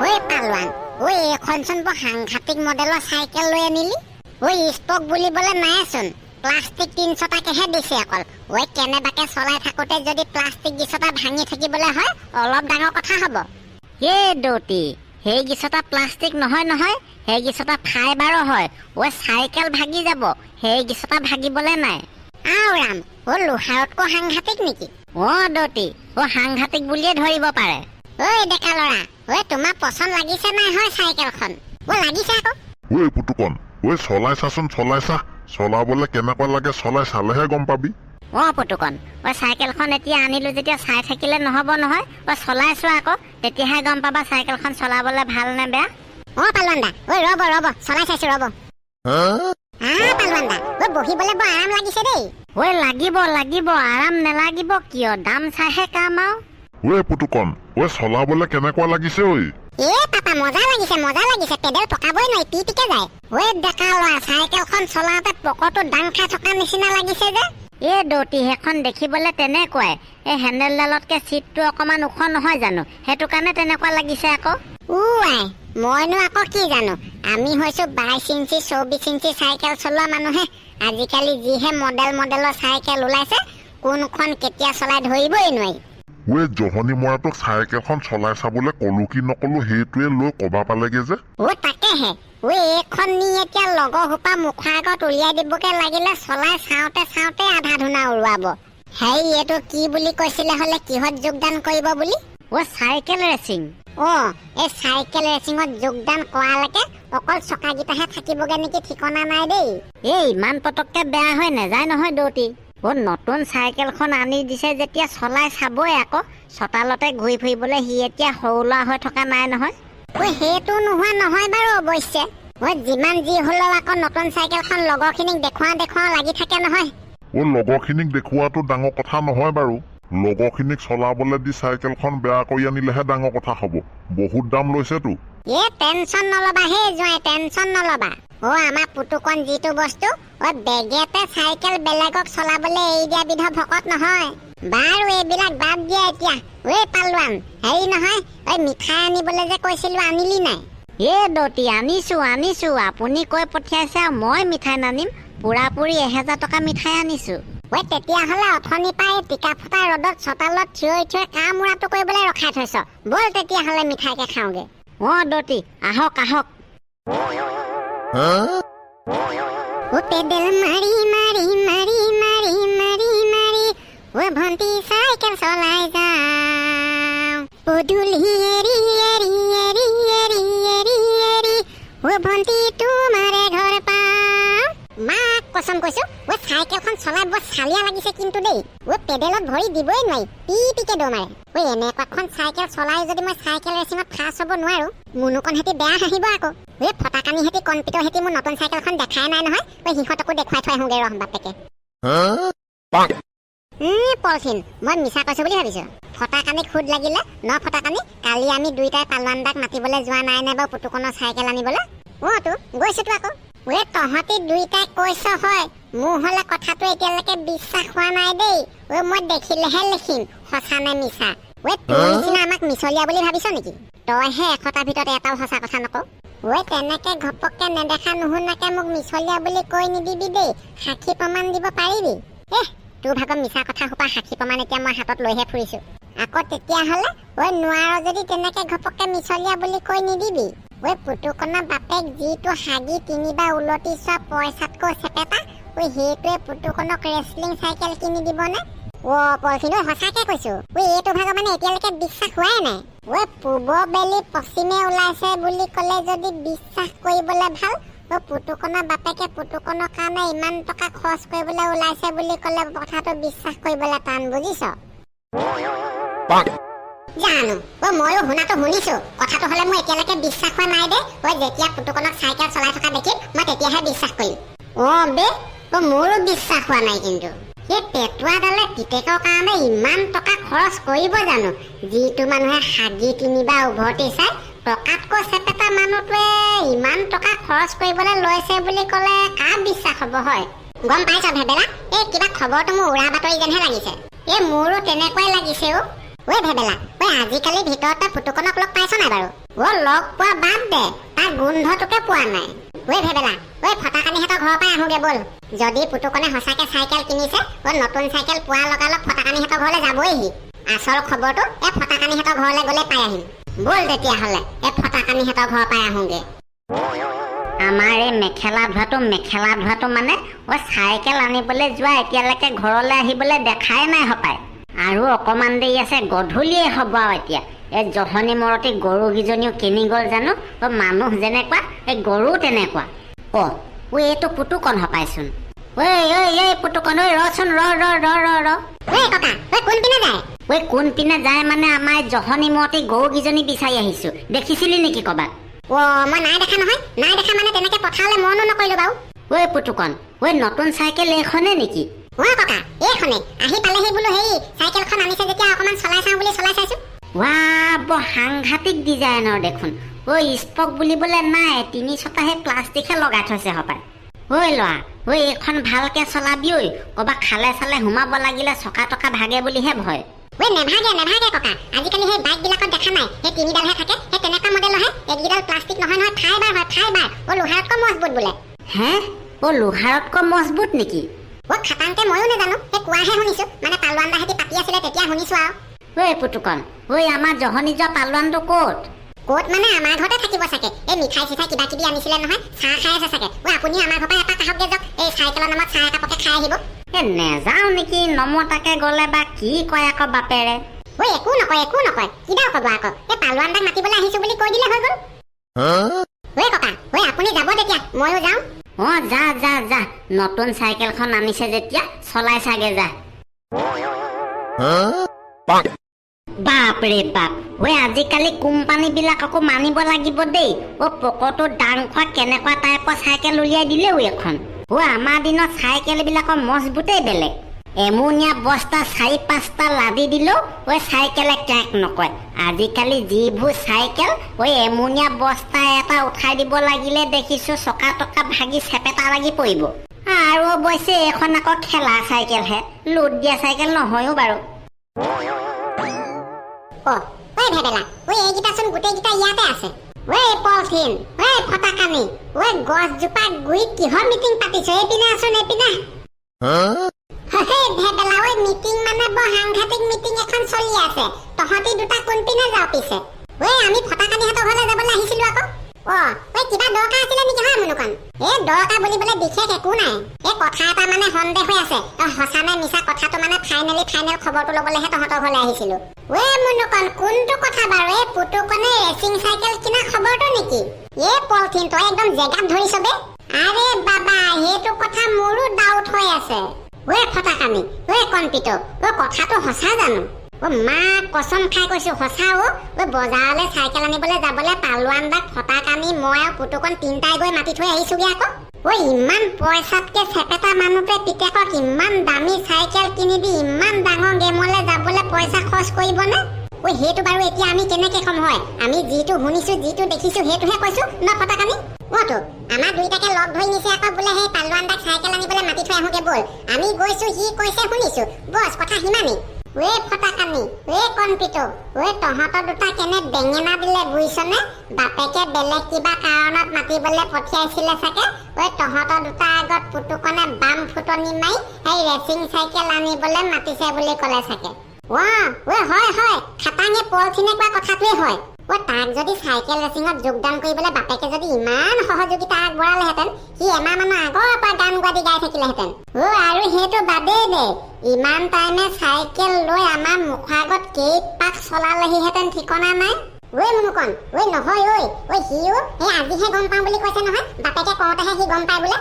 ঐ পালোৱান, ঐ এইখনচোন বৰ সাংঘাতিক মডেলৰ চাইকেল লৈ আনিলি। ঐ স্পক বুলিবলৈ নাইচোন, প্লাষ্টিক 300টাকেহে দিছে অকল। ঐ কেনেবাকে চলাই থাকোতে যদি প্লাষ্টিক গিছটা ভাঙি থাকিবলৈ হয় অলপ ডাঙৰ কথা হ'ব। এই দৌতি, সেই গিছটা প্লাষ্টিক নহয় নহয়, সেই গিছটা ফাইবাৰৰ হয়। ঐ চাইকেল ভাগি যাব, সেই গিছটা ভাগিবলৈ নাই। আও ৰাম, ও লোহাৰতকৈ সাংঘাতিক নেকি? দৌতি, সাংঘাতিক বুলিয়ে ধৰিব পাৰে। ঐ ডেকা ল'ৰা, তোমাৰ পচন্দ লাগিছে নাই হয় চাইকেলখন? লাগিছে আকৌ। ঐ পুতুকন, চলাই চাচোন, চলাই চা। চলাবলে কেনেকুৱা লাগে চলাই চালেহে গম পাবি। পুতুকন, চাইকেলখন এতিয়া আনিলো যেতিয়া চাই থাকিলে নহব নহয়। চলাইছো আকৌ, তেতিয়াহে গম পাবা চাইকেলখন চলাবলে ভাল নে বেয়া। পালোৱান দা, ৰব ৰব, চলাই চাইছো ৰব। পালোৱান দা, বহিবলে বৰ আৰাম লাগিছে দেই। লাগিব লাগিব, আৰাম নেলাগিব কিয়? দাম চাইহে কাম আও। পুতুকন, চলাবলে কেনেকুৱা লাগিছে ঐ? পাপা মজা লাগিছে, পেডেল পকাবই নোৱাৰি, পিকে যায়। ডেকা ল'ৰা, চাইকেলখন চলাওঁতে পকৰটো দাং খাই থকা নিচিনা লাগিছে যে। দৌতি, সেইখন দেখিবলে তেনেকুৱাই। এই হেণ্ডেলডালতকে চিটটো অকমান ওখ নহয় জানো, সেইটো কাৰণে তেনেকুৱা লাগিছে আকৌ। মইনো আকৌ কি জানো, আমি হৈছো 22 ইঞ্চি 24 ইঞ্চি চাইকেল চলোৱা মানুহে। আজিকালি যিহে মডেলৰ চাইকেল ওলাইছে, কোনখন কেতিয়া চলাই ধৰিবই নোৱাৰি। জহনী মৰাটোক চাইকেলখন চলাই চাবলৈ কলো কি নকলো সেইটোৱে লৈ কবা পালেগে যে। তাকেহে, এইখন নি এতিয়া লগৰ সোপা মুখৰ আগত উলিয়াই দিবকে লাগিলে চলাই চাওঁতে চাওঁতে আধা ধুনা উৰুৱাব। এইটো কি বুলি কৈছিলে হলে, কিহত যোগদান কৰিব বুলি? Cycle racing. এই চাইকেল ৰেচিঙত যোগদান কৰালৈকে অকল চকাকেইটাহে থাকিবগে নেকি ঠিকনা নাই দেই। ইমান পটককে বেয়া হৈ নাযায় নহয় দৌতি। নতুন চাইকেলখন আনি দিছে যেতিয়া চলাই চাবই আকৌ। চোতালতে ঘূৰি ফুৰিবলৈ সি এতিয়া সৰু ল'ৰা হৈ থকা নাই নহয়। সেইটো নোহোৱা নহয় বাৰু অৱশ্যে। যিমান যি হলেও আকৌ নতুন চাইকেলখন লগৰখিনিক দেখুৱা লাগি থাকে নহয়। লগৰখিনিক দেখুৱাটো ডাঙৰ কথা নহয় বাৰু। লগৰখিনিক চলাবলৈ দি চাইকেলখন বেয়া কৰি আনিলেহে ডাঙৰ কথা হ'ব। বহুত দাম লৈছেতো। টেনচন নলবা হে জোঁৱাই, টেনচন নলবা। আমাৰ পুতুকন যিটো বস্তু, বেগেতে চাইকেল বেলেগক চলাবলৈ এৰি দিয়া বিধ ভকত নহয়। বাৰু এইবিলাক বাদ দিয়া এতিয়া। পালোৱান, হেৰি নহয়, মিঠাই আনিবলৈ যে কৈছিলো আনিলি নাই? দৌতি, আনিছো। আপুনি কৈ পঠিয়াইছে আৰু মই মিঠাই নানিম? পুৰাপুৰি 1000 টকা মিঠাই আনিছো। তেতিয়াহ'লে অথনি পাই টিকা ফটা ৰ'দত চোতালত থিয় কাম উৰাটো কৰিবলৈ ৰখাই থৈছ। বল তেতিয়াহ'লে মিঠাইকে খাওঁগে। দৌতি, আহক। পেডেল মাৰি মাৰি মাৰি মাৰি মাৰি মাৰি ভন্টি চাইকেল চলাই যাওঁ। পদূলি এৰি এৰি এৰি এৰি এৰি এৰি ভন্টি তোমাৰে ঘৰ পাওঁ। মাক কচম কৈছো, চাইকেলখন চলাই বৰ চালিয়া লাগিছে কিন্তু দেই। পেডেলত ভৰি দিবই নোৱাৰি, পিকে দৌ মাৰে। এনেকুৱাখন চাইকেল চলাই যদি মই চাইকেল ৰেচিঙত ফাৰ্ষ্ট হ'ব নোৱাৰো, মুনুকন হেতি বেয়া হাঁহিব আকৌ। ফটাকানি হেতি কনপিতৰ হেতি মোৰ নতুন চাইকেলখন দেখাই নাই নহয়। সিহঁতকো দেখুৱাই থৈ আহোগে ৰহ বাপেকে। পলথিন, মই মিছা কৈছো বুলি ভাবিছো? ফটাকানি খুদ লাগিলে ফটাকানি। কালি আমি দুইটাই পালোৱান দাক মাতিবলৈ যোৱা নাই নে বাৰু পুতুকনৰ চাইকেল আনিবলৈ? গৈছোতো আকৌ। তহঁতি দুইটাই কৈছ হয়, মোৰ হলে কথাটো এতিয়ালৈকে বিশ্বাস হোৱা নাই দেই। মই দেখিলেহে লিখিম সঁচা নে মিছা। তোৰ নিচিনা আমাক মিছলীয়া বুলি ভাবিছ নেকি? তইহে 100টাৰ ভিতৰত এটাও সঁচা কথা নকওঁ। তেনেকে ঘপককে নেদেখা নুশুনাকে মোক মিছলীয়া বুলি কৈ নিদিবি দেই। সাক্ষী প্ৰমাণ দিব পাৰিবি? তোৰ ভাগৰ মিছা কথা সোপা সাক্ষী প্ৰমাণ এতিয়া মই হাতত লৈহে ফুৰিছো। আকৌ তেতিয়াহ'লে নোৱাৰ যদি তেনেকে ঘপককে মিছলীয়া বুলি কৈ নিদিবি। পুতুকনৰ বাপেক যিটো হাগি 3বাৰ উলটি চোৱা পইচাতকৈ চেপেটা, সেইটোৱে পুতুকনক ৰেচলিং চাইকেল কিনি দিবনে? পলথিন, সঁচাকে কৈছো। এইটো ভাগৰ মানে এতিয়ালৈকে বিশ্বাস হোৱাই নাই। পূব বেলি পশ্চিমে ওলাইছে বুলি ক'লে যদি বিশ্বাস কৰিবলৈ ভাল, পুতুকনৰ বাপেকে পুতুকনৰ কাৰণে ইমান টকা খৰচ কৰিবলৈ ওলাইছে বুলি ক'লে কথাটো বিশ্বাস কৰিবলৈ টান, বুজিছ? জানো, ময়ো শুনাটো শুনিছো। কথাটো হলে মই এতিয়ালৈকে বিশ্বাস হোৱা নাই দে। যেতিয়া পুতুকনক চাইকেল চলাই থকা দেখিম মই তেতিয়াহে বিশ্বাস কৰিম। মোৰো বিশ্বাস হোৱা নাই কিন্তু। সেই পেটুৱাডালে পিতেকৰ কাৰণে ইমান টকা খৰচ কৰিব জানো? যিটো মানুহে হাগি 3বাৰ উভতি চাই, টকাতকৈ চেপেটা মানুহটোৱে ইমান টকা খৰচ কৰিবলৈ লৈছে বুলি ক'লে কাৰ বিশ্বাস হ'ব হয়? গম পাইছ ভেবেলা, কিবা খবৰটো মোৰ উৰা বাতৰি যেনহে লাগিছে। মোৰো তেনেকুৱাই লাগিছে। ভেবেলা, আজিকালি ভিতৰতে পুতুকনক লগ পাইছ নাই বাৰু? ও লগ পোৱা বাদ দে, তাৰ গোন্ধটোকে পোৱা নাই। ঐ ভেবেলা, ঐ ফটাকানিহঁতৰ ঘৰৰ পৰা আহোগে ব'ল। যদি পুতুকনে সঁচাকে চাইকেল কিনিছে, ও নতুন চাইকেল পোৱা লগালগ ফটাকানিহঁতৰ ঘৰলৈ যাবইহি। আচল খবৰটো এই ফটাকানিহঁতৰ ঘৰলৈ গ'লে পাই আহিম। ব'ল তেতিয়াহ'লে এই ফটাকানিহঁতৰ ঘৰৰ পৰা আহোগে। আমাৰ এই মেখেলা ধোৱাটো মানে চাইকেল আনিবলৈ যোৱা এতিয়ালৈকে ঘৰলৈ আহিবলৈ দেখাই নাই হপায়। আৰু অকণমান দেৰি আছে, গধূলিয়ে হ'ব আৰু এতিয়া। এই জহনি মৰতি গৰুকেইজনীও কিনি গ'ল জানো। মানুহ যেনেকুৱা এই গৰু তেনেকুৱা। এইটো পুতুকন হপাইচোন। ঐ পুতুকন, ৰচোন, ৰ। ককা, কোনপিনে যায়? কোনপিনে যায় মানে আমাৰ জহনি মৰতি গৰুকেইজনী বিচাৰি আহিছো। দেখিছিলি নেকি ক'বাত? মই নাই দেখা নহয়। নাই দেখা মানে তেনেকে পথাৰলৈ মনো নকৰিলো বাৰু। পুতুকন, নতুন চাইকেল এইখনে নেকি? ককা, এইখনে। আহি পালেহি বোলো, হেৰি চাইকেলখন আনিছে যেতিয়া অকণমান চলাই চাওঁ বুলি চলাই চাইছো। বৰ সাংঘাতিক ডিজাইনৰ দেখোন। স্পক বুলিবলৈ নাই, 3 ছটাহে প্লাষ্টিকহে লগাই থৈছে হপায়। ল'ৰা, এইখন ভালকে চলাবি। ক'ৰবাত খালে চালে সোমাব লাগিলে চকা টকা ভাগে বুলিহে ভয়। নেভাগে ককা। আজিকালি সেই বাইকবিলাকত দেখা নাই, সেই 3ডালহে থাকে। সেই তেনেকুৱা মডেলৰহে। এইকেইডাল প্লাষ্টিক নহয়, ফাইবাৰ হয়, ফাইবাৰ। লোহাৰতকৈ মজবুত বোলে। হে? লোহাৰতকৈ মজবুত নেকি? খাটাংকে ময়ো নাজানো, সেই কোৱাহে শুনিছো। মানে পালোৱান দাহেঁতি পাতি আছিলে তেতিয়া শুনিছো আৰু। পুতুকন, আমাৰ জহনি যোৱা পালোৱানটো ক'ত মানে? আমাৰ ঘৰতে থাকিব চাগে। এই মিঠাই চিঠাই কিবা কিবি আনিছিলে নহয়, চাহ খাই আছে চাগে। আপুনি আমাৰ ঘৰৰ পৰা এপাক আহকগে যাওক, এই চাইকেলৰ নামত চাহ একাপকে খাই আহিব। নেযাও নেকি, নমতাকে গ'লে বা কি কয় আকৌ বাপেৰে। একো নকয়। কিডাল ক'ব আকৌ? এই পালোৱান দাক মাতিবলৈ আহিছো বুলি কৈ দিলে হৈ গ'ল। ককা, আপুনি যাব তেতিয়া, ময়ো যাওঁ। যা। নতুন চাইকেলখন আনিছে যেতিয়া চলাই চাগে যা। বাপৰে বাপ, আজিকালি কোম্পানী বিলাককো মানিব লাগিব দেই। পকটো দাং খোৱা কেনেকুৱা টাইপৰ চাইকেল উলিয়াই দিলে এখন। আমাৰ দিনত চাইকেল বিলাকৰ মজবুতেই বেলেগ। এমুনীয়া বস্তা 4-5টা লাদি দিলেও চাইকেলে ট্ৰেক নকৰে। আজিকালি যিবোৰ চাইকেল এমুনীয়া বস্তা এটা উঠাই দিব লাগিলে দেখিছো চকা টকা ভাগি চেপেটা লাগি পৰিব। আৰু অৱশ্যে এইখন আকৌ খেলা চাইকেলহে, লোড দিয়া চাইকেল নহয়ও বাৰু। ভেবেলা, এইকেইটাচোন গোটেইকেইটা ইয়াতে আছে। পলিথিন, ফটাকানি, গছজোপা গুৰিত কিহৰ মিটিং পাতিছ? এইপিনে আছোন, এইপিনে। ভেবেলা, মিটিং মানে বৰ সাংঘাতিক মিটিং এখন চলি আছে। তহঁতি দুটা কোনপিনে যাওঁ পিছে? আমি ফটাকানিহঁতৰ ঘৰলৈ যাবলৈ আহিছিলো আকৌ। কিবা দৰকাৰ আছিলে নেকি? হয় মুনুকন, দৰকাৰ বুলিবলৈ বিশেষ একো নাই। কথা এটা মানে সন্দেহ হৈ আছে। সঁচা নে মিছা কথাটো মানে ফাইনেল খবৰটো ল'বলৈহে তহঁতৰ ঘৰলৈ আহিছিলো। মুনুকন, কোনটো কথা বাৰু? পুতুকনে ৰেচিং চাইকেল কিনা খবৰটো নেকি? পলিথিন, তই একদম জেগাত ধৰিছ বে। আৰে বাবা, সেইটো কথা মোৰো ডাউট হৈ আছে। ফটাকানি, কণপিত, কথাটো সঁচা জানো? মা কচম খাই কৈছো সঁচা। বজাৰলৈ চাইকেল আনিবলৈ যাবলৈ পালোৱান দাক, ফটাকানি, মই আৰু পুতুকন 3টাই গৈ মাতি থৈ আহিছোগে আকৌ। ইমান পইচাতকে চেপেটা মানুহটোৱে পিতেকক ইমান দামী চাইকেল কিনি দি ইমান ডাঙৰ গেমলৈ যাবলৈ পইচা খৰচ কৰিবনে? সেইটো বাৰু এতিয়া আমি কেনেকে কম? হয়, আমি যিটো শুনিছো, যিটো দেখিছো সেইটোহে কৈছো ন ফটাকানি। আমাৰ দুইটাকে লগ ধৰি নিছে আকৌ বোলে সেই পালোৱান দাক চাইকেল আনিবলৈ মাতি থৈ আহোগে ব'ল। আমি গৈছো, সি কৈছে শুনিছো, বছ কথা সিমানেই। ফটাকানি, কণপিত, তহঁতৰ দুটা কেনে বেঙেনা দিলে বুজিছনে? বাপেকে বেলেগ কিবা কাৰণত মাতিবলৈ পঠিয়াইছিলে চাগে। তহঁতৰ দুটা আগত পুতুকনে বাম ফুটনি মাৰি সেই ৰেচিং চাইকেল আনিবলৈ মাতিছে বুলি ক'লে চাগে। হয়, খাটাঙে পলিথিনে কোৱা কথাটোৱে হয়। তাক যদি চাইকেল ৰেচিঙত যোগদান কৰিবলৈ বাপেকে যদি ইমান সহযোগিতা আগবঢ়ালেহেঁতেন, সি এমাহ মানৰ আগৰ পৰা গান গোৱাদি গাই থাকিলেহেঁতেন। আৰু সেইটো বাদেই দে, ইমান টাইমে চাইকেল লৈ আমাৰ মুখৰ আগত কেইপাক চলালেহিহেঁতেন ঠিকনা নাই। মুনুকন, নহয় সিও সেই আজিহে গম পাওঁ বুলি কৈছে নহয়। বাপেকে কওঁতেহে সি গম পায় বোলে।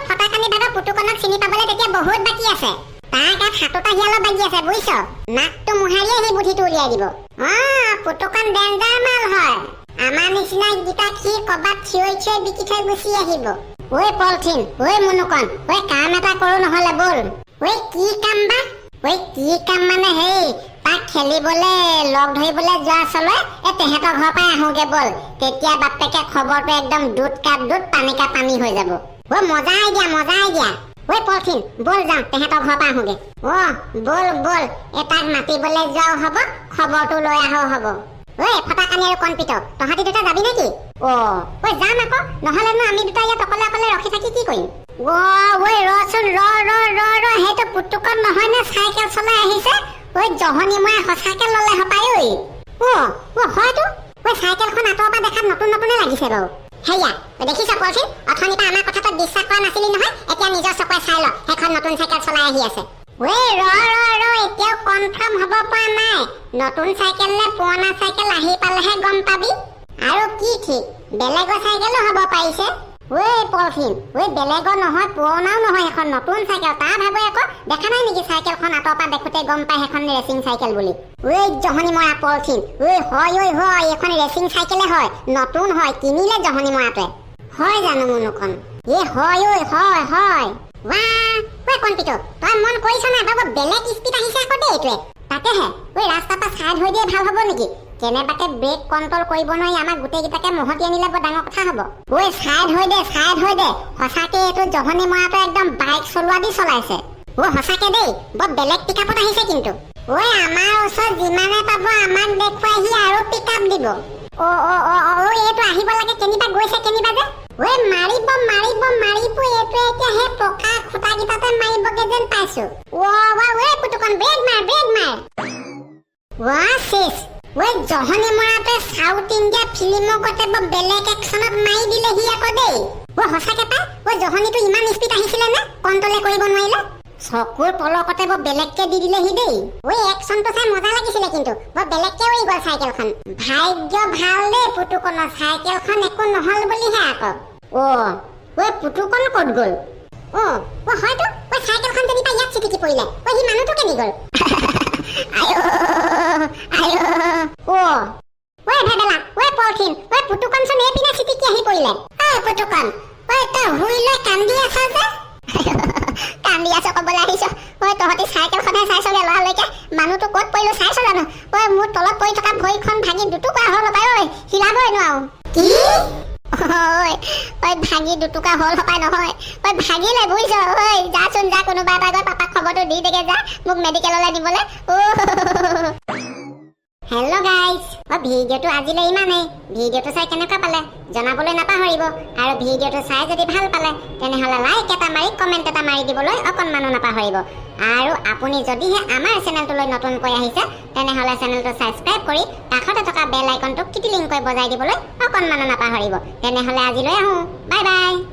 ফটাকানি ভাগৰ পুতুকনক চিনি পাবলৈ তেতিয়া বহুত বাকী আছে। তাৰ গাত 7টা শিয়ালৰ বাগি আছে বুজিছ। নাকটো মোহাৰিয়ে সেই বুদ্ধিটো উলিয়াই দিব। পুতুকন ডেঞ্জাৰ মাল হয়। আমাৰ নিচিনা গীতাক সি ক'বাত থিয়ৈ বিকি থৈ গুচি আহিব। পলিথিন, মুনুকন, কাম এটা কৰো নহলে ব'ল। কি কাম বা? কি কাম মানে হেৰি, তাক খেলিবলৈ লগ ধৰিবলৈ যোৱা চলে তেহেঁতৰ ঘৰৰ পৰাই আহোগে ব'ল। তেতিয়া বাপেকে খবৰটো একদম দুধ কা দুধ, পানী কা পানী হৈ যাব। মজা আইডিয়া। পলিথিন, ব'ল যাওঁ, তেহেঁতৰ ঘৰৰ পৰা আহোগে। ব'ল, তাক মাতিবলৈ যোৱাও হ'ব, খবৰটো লৈ আহাও হ'ব। ঐ ফটা কানি আৰু কণপিত তহঁতি দুটা যাবি নেকি ঐ যাম আকৌ নহ'লেনো আমি দুটা ইয়াত অকলে অকলে ৰখি থাকি কি কৰিম ঐ ৰচোন ৰ সেইটো পুতুকত নহয় নে চাইকেল চলাই আহিছে ঐ জহনি মই সঁচাকে ল'লে হপাই হয়তো চাইকেলখন আঁতৰৰ পৰা দেখাত নতুন নতুনে লাগিছে বাৰু হেয়া দেখিছ পলথিন অথনিৰ পৰা আমাৰ কথাটো বিশ্বাস কৰা নাছিলি নহয় এতিয়া নিজৰ চকুৰে চাই ল সেইখন নতুন চাইকেল চলাই আহি আছে এতিয়াও কনফাৰ্ম হ'ব পৰা নাই নতুন চাইকেল নে পুৰণা চাইকেল আহি পালেহে গম পাবি আৰু কি ঠিক বেলেগৰ চাইকেলো হ'ব পাৰিছে পলথিন বেলেগৰ নহয় পুৰণাও নহয় এখন নতুন চাইকেল তাৰ ভাবে আকৌ দেখা নাই নেকি চাইকেলখন আঁতৰৰ পৰা দেখোঁতে গম পাই সেইখন ৰেচিং চাইকেল বুলি জহনি মৰা পলথিন হয় এইখন ৰেচিং চাইকেলে হয় নতুন হয় কিনিলে জহনি মৰাটোৱে হয় জানো মোনোখন হয় কণপিত তই মন কৰিছ নাই বাবু বেলেগ স্পীড আহিছে আকৌ দেই এইটোৱে তাকেহে ৰাস্তাৰ পৰা চাইড হৈ দিয়ে ভাল হ'ব নেকি কেনেবাকে ব্ৰেক কণ্ট্ৰল কৰিব নোৱাৰি আমাক গোটেইকেইটাকে মহতি আনিলে বৰ ডাঙৰ কথা হ'ব চাইড হৈ দে সঁচাকে এইটো জহনি মৰাটো একদম বাইক চলোৱা দি চলাইছে সঁচাকে দেই বৰ বেলেগ পিকআপত আহিছে কিন্তু আমাৰ ওচৰত যিমানে পাব আমাক দেখুৱাই সি আৰু পিকআপ দিব এইটো আহিব লাগে কেনিবা গৈছে কেনিবা যে মাৰিব এইটো এতিয়া সেই পকা খুঁটাকেইটাতে মাৰিবগে যেন পাইছো পুতুকন ব্ৰেক মাৰ শেষ জহনি মৰাটোৱে চাউথ ইণ্ডিয়া ফিল্মৰ গতে বৰ বেলেগ একশ্যনত মাৰি দিলে সি আকৌ দেই সঁচাকে পাই জহনিটো ইমান স্পীড আহিছিলে নে কণ্ট্ৰলে কৰিব নোৱাৰিলে চকুৰ পলকতে বৰ বেলেগকে দি দিলে সি দেই একশ্যনটো চাই মজা লাগিছিলে কিন্তু বৰ বেলেগকে উৰি গ'ল চাইকেলখন ভাগ্য ভাল দেই পুতুকনৰ চাইকেলখন একো নহ'ল বুলিহে আকৌ পুতুকন ক'ত গ'ল হয়তো চাইকেলখন যেনিবা ইয়াত চিটিকি পৰিলে সি মানুহটো কেনি গ'ল ভেবেলা পলথিন পুতুকনচোন এইপিনে চিটিকি আহি পৰিলে পুতুকন তই শুই লৈ কান্দি আছ যে কান্দি আছ ক'বলৈ আহিছ তহঁতি চাইকেলখনহে চাইছগে লৰালৈকে মানুহটো ক'ত পৰিলো চাইছ জানো মোৰ তলত পৰি থকা ভৰিখন ভাঙি দুটুকুৰা হ'ল হপাই হিলাবই নোৱাৰো কি ভাঙি দুটুকা হ'ল হপাই নহয় ভাগিলে বুজিছ যাচোন যা কোনোবা এটা গৈ পাপাক খবৰটো দি দেগে যা মোক মেডিকেললৈ নিবলৈ হেল্ল' গাইজ ভিডিঅ'টো আজিলৈ ইমানেই ভিডিঅ'টো চাই কেনেকুৱা পালে জনাবলৈ নাপাহৰিব আৰু ভিডিঅ'টো চাই যদি ভাল পালে তেনেহ'লে লাইক এটা মাৰি কমেণ্ট এটা মাৰি দিবলৈ অকণমানো নাপাহৰিব আৰু আপুনি যদিহে আমাৰ চেনেলটোলৈ নতুনকৈ আহিছে তেনেহ'লে চেনেলটো ছাবস্ক্ৰাইব কৰি কাষতে থকা বেল আইকনটো কিটিলিংকৈ বজাই দিবলৈ অকণমানো নাপাহৰিব তেনেহ'লে আজিলৈ আহোঁ বাই বাই